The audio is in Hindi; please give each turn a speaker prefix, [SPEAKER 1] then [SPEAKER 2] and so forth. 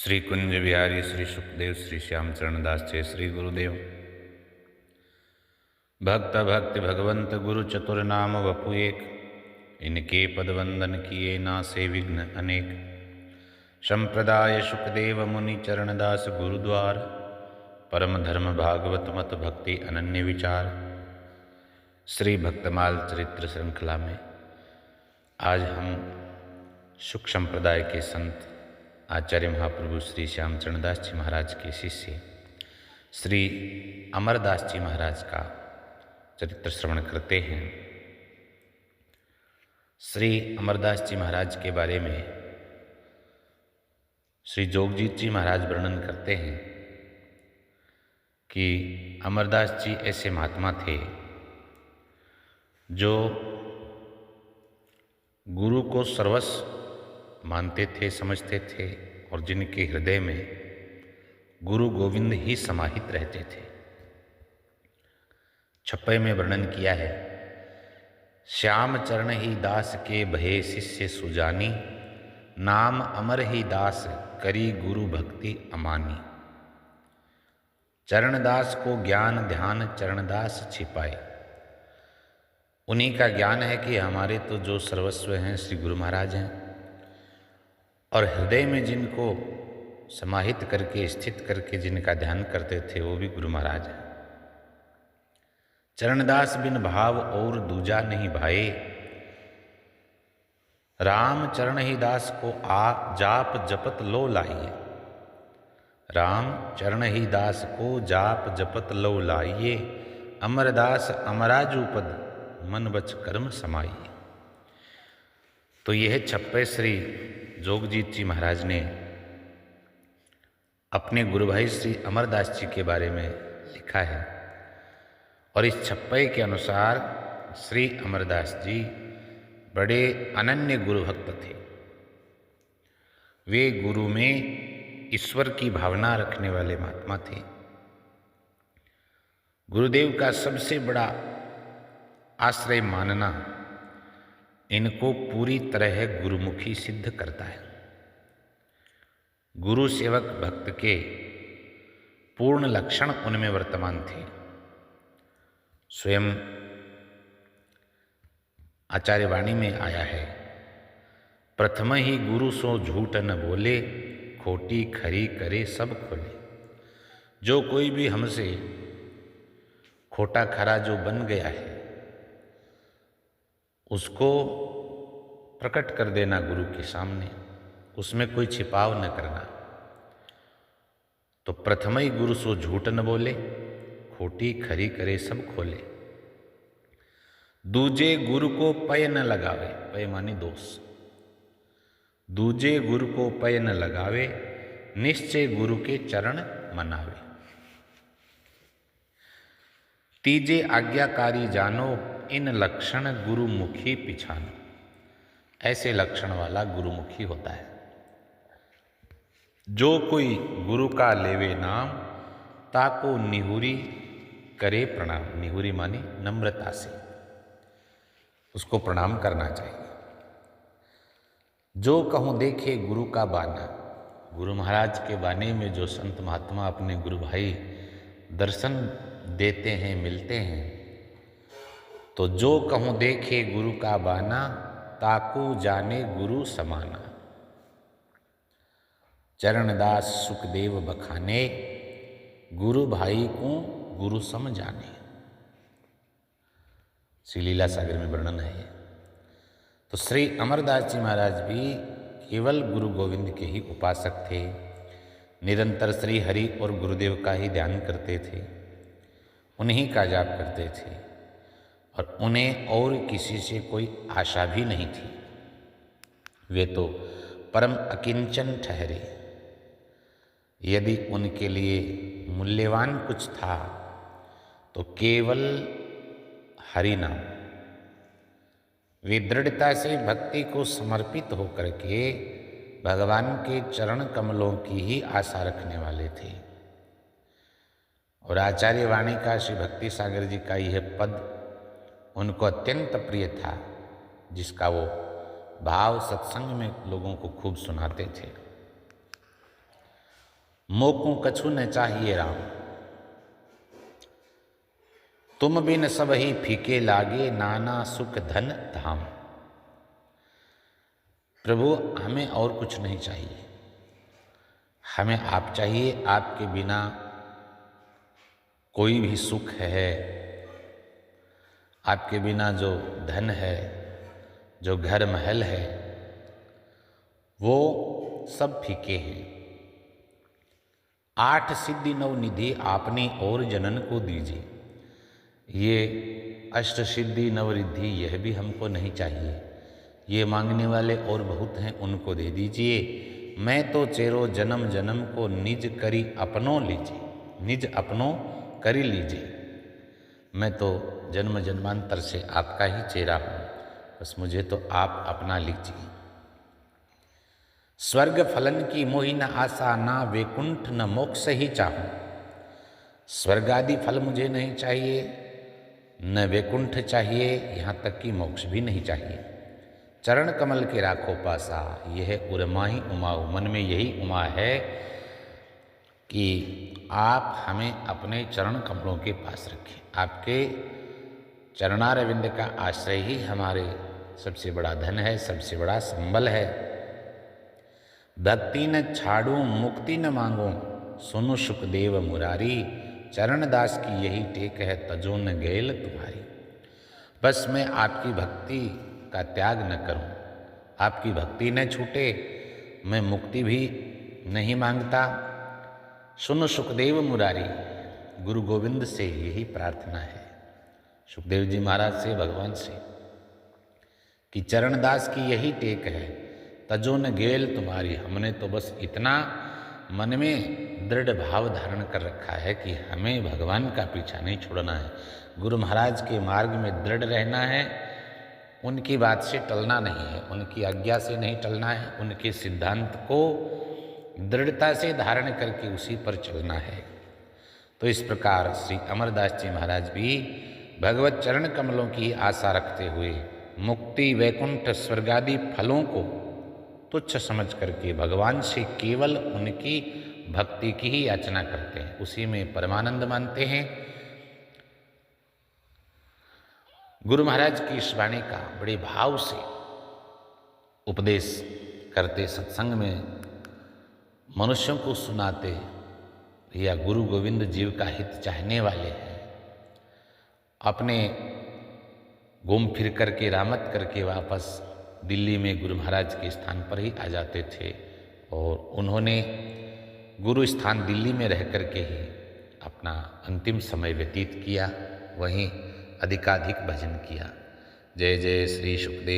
[SPEAKER 1] श्री कुंज बिहारी श्री सुखदेव श्री श्याम चरणदास जय श्री गुरुदेव। भक्त भक्ति भगवंत गुरु चतुर नाम वपु एक, इनके पदवंदन किए नासे विघ्न अनेक। संप्रदाय सुखदेव मुनि चरणदास गुरुद्वार, परम धर्म भागवत मत भक्ति अनन्य विचार। श्री भक्तमाल चरित्र श्रृंखला में आज हम सुख संप्रदाय के संत आचार्य महाप्रभु श्री श्याम चरणदास जी महाराज के शिष्य श्री अमरदास जी महाराज का चरित्र श्रवण करते हैं। श्री अमरदास जी महाराज के बारे में श्री जोगजीत जी महाराज वर्णन करते हैं कि अमरदास जी ऐसे महात्मा थे जो गुरु को सर्वस्व मानते थे, समझते थे और जिनके हृदय में गुरु गोविंद ही समाहित रहते थे। छप्पे में वर्णन किया है, श्याम चरण ही दास के भये शिष्य सुजानी, नाम अमर ही दास करी गुरु भक्ति अमानी। चरणदास को ज्ञान ध्यान चरणदास छिपाए। उन्हीं का ज्ञान है कि हमारे तो जो सर्वस्व हैं श्री गुरु महाराज हैं, और हृदय में जिनको समाहित करके स्थित करके जिनका ध्यान करते थे वो भी गुरु महाराज हैं। चरणदास बिन भाव और दूजा नहीं भाए, राम चरण ही दास को आ जाप जपत लो लाइए। राम चरण ही दास को जाप जपत लो लाइए, अमरदास अमराजू पद मन बच कर्म समाइए। तो यह छप्पे श्री जोगजीत जी महाराज ने अपने गुरु भाई श्री अमरदास जी के बारे में लिखा है। और इस छप्पे के अनुसार श्री अमरदास जी बड़े अनन्य गुरु भक्त थे। वे गुरु में ईश्वर की भावना रखने वाले महात्मा थे। गुरुदेव का सबसे बड़ा आश्रय मानना इनको पूरी तरह गुरुमुखी सिद्ध करता है। गुरु सेवक भक्त के पूर्ण लक्षण उनमें वर्तमान थे। स्वयं आचार्य वाणी में आया है, प्रथम ही गुरु सो झूठ न बोले, खोटी खरी करे सब खोले। जो कोई भी हमसे खोटा खरा जो बन गया है उसको प्रकट कर देना गुरु के सामने, उसमें कोई छिपाव न करना। तो प्रथम ही गुरु सो झूठ न बोले, खोटी खरी करे सब खोले। दूजे गुरु को पय न लगावे, पय मानी दोष। दूजे गुरु को पय न लगावे, निश्चय गुरु के चरण मनावे। तीजे आज्ञाकारी जानो, इन लक्षण गुरुमुखी पिछानो। ऐसे लक्षण वाला गुरुमुखी होता है। जो कोई गुरु का लेवे नाम, ताको निहुरी करे प्रणाम। निहुरी मानी नम्रता से उसको प्रणाम करना चाहिए। जो कहूँ देखे गुरु का बाना। गुरु महाराज के बाने में जो संत महात्मा अपने गुरु भाई दर्शन देते हैं, मिलते हैं, तो जो कहूँ देखे गुरु का बाना, ताकू जाने गुरु समाना। चरणदास सुखदेव बखाने, गुरु भाई को गुरु सम जाने। श्री लीला सागर में वर्णन है। तो श्री अमरदास जी महाराज भी केवल गुरु गोविंद के ही उपासक थे। निरंतर श्री हरि और गुरुदेव का ही ध्यान करते थे, उन्हीं का जाप करते थे और उन्हें और किसी से कोई आशा भी नहीं थी। वे तो परम अकिंचन ठहरे। यदि उनके लिए मूल्यवान कुछ था तो केवल हरि नाम। वे दृढ़ता से भक्ति को समर्पित होकर के भगवान के चरण कमलों की ही आशा रखने वाले थे। और आचार्य वाणी का श्री भक्ति सागर जी का यह पद उनको अत्यंत प्रिय था, जिसका वो भाव सत्संग में लोगों को खूब सुनाते थे। मोकू कछु न चाहिए राम, तुम बिन सब ही फीके लागे, नाना सुख धन धाम। प्रभु हमें और कुछ नहीं चाहिए, हमें आप चाहिए। आपके बिना कोई भी सुख है, आपके बिना जो धन है, जो घर महल है, वो सब फीके हैं। 8 सिद्धि 9 निधि आपने और जनन को दीजिए। ये अष्ट सिद्धि 9 रिद्धि यह भी हमको नहीं चाहिए, ये मांगने वाले और बहुत हैं, उनको दे दीजिए। मैं तो चेरो जन्म जन्म को निज करी अपनो लीजिए, निज अपनो करी लीजिए। मैं तो जन्म जन्मांतर से आपका ही चेहरा हूँ, बस मुझे तो आप अपना लीजिए। स्वर्ग फलन की मोहि न आशा, ना वैकुंठ न मोक्ष ही चाहूँ। स्वर्ग आदि फल मुझे नहीं चाहिए, न वैकुंठ चाहिए, यहाँ तक कि मोक्ष भी नहीं चाहिए। चरण कमल के राखो पासा, यह उरमा ही उमा। मन में यही उमा है कि आप हमें अपने चरण कमलों के पास रखें। आपके चरणारविंद का आश्रय ही हमारे सबसे बड़ा धन है, सबसे बड़ा संबल है। भक्ति न छाड़ू मुक्ति न मांगू, सुनु सुखदेव मुरारी। चरण दास की यही टेक है, तजो न गैल तुम्हारी। बस मैं आपकी भक्ति का त्याग न करूं, आपकी भक्ति न छूटे, मैं मुक्ति भी नहीं मांगता। सुनो सुखदेव मुरारी, गुरु गोविंद से यही प्रार्थना है, सुखदेव जी महाराज से, भगवान से, कि चरणदास की यही टेक है, तजो न गेल तुम्हारी। हमने तो बस इतना मन में दृढ़ भाव धारण कर रखा है कि हमें भगवान का पीछा नहीं छोड़ना है, गुरु महाराज के मार्ग में दृढ़ रहना है, उनकी बात से टलना नहीं है, उनकी आज्ञा से नहीं टलना है, उनके सिद्धांत को दृढ़ता से धारण करके उसी पर चलना है। तो इस प्रकार श्री अमरदास जी महाराज भी भगवत चरण कमलों की आशा रखते हुए मुक्ति, वैकुंठ, स्वर्गादि फलों को तुच्छ समझ करके भगवान से केवल उनकी भक्ति की ही याचना करते हैं, उसी में परमानंद मानते हैं। गुरु महाराज की इस वाणी का बड़े भाव से उपदेश करते, सत्संग में मनुष्यों को सुनाते, या गुरु गोविंद जीव का हित चाहने वाले हैं। अपने घूम फिर करके रामत करके वापस दिल्ली में गुरु महाराज के स्थान पर ही आ जाते थे, और उन्होंने गुरु स्थान दिल्ली में रह करके ही अपना अंतिम समय व्यतीत किया, वहीं अधिकाधिक भजन किया। जय जय श्री सुखदेव।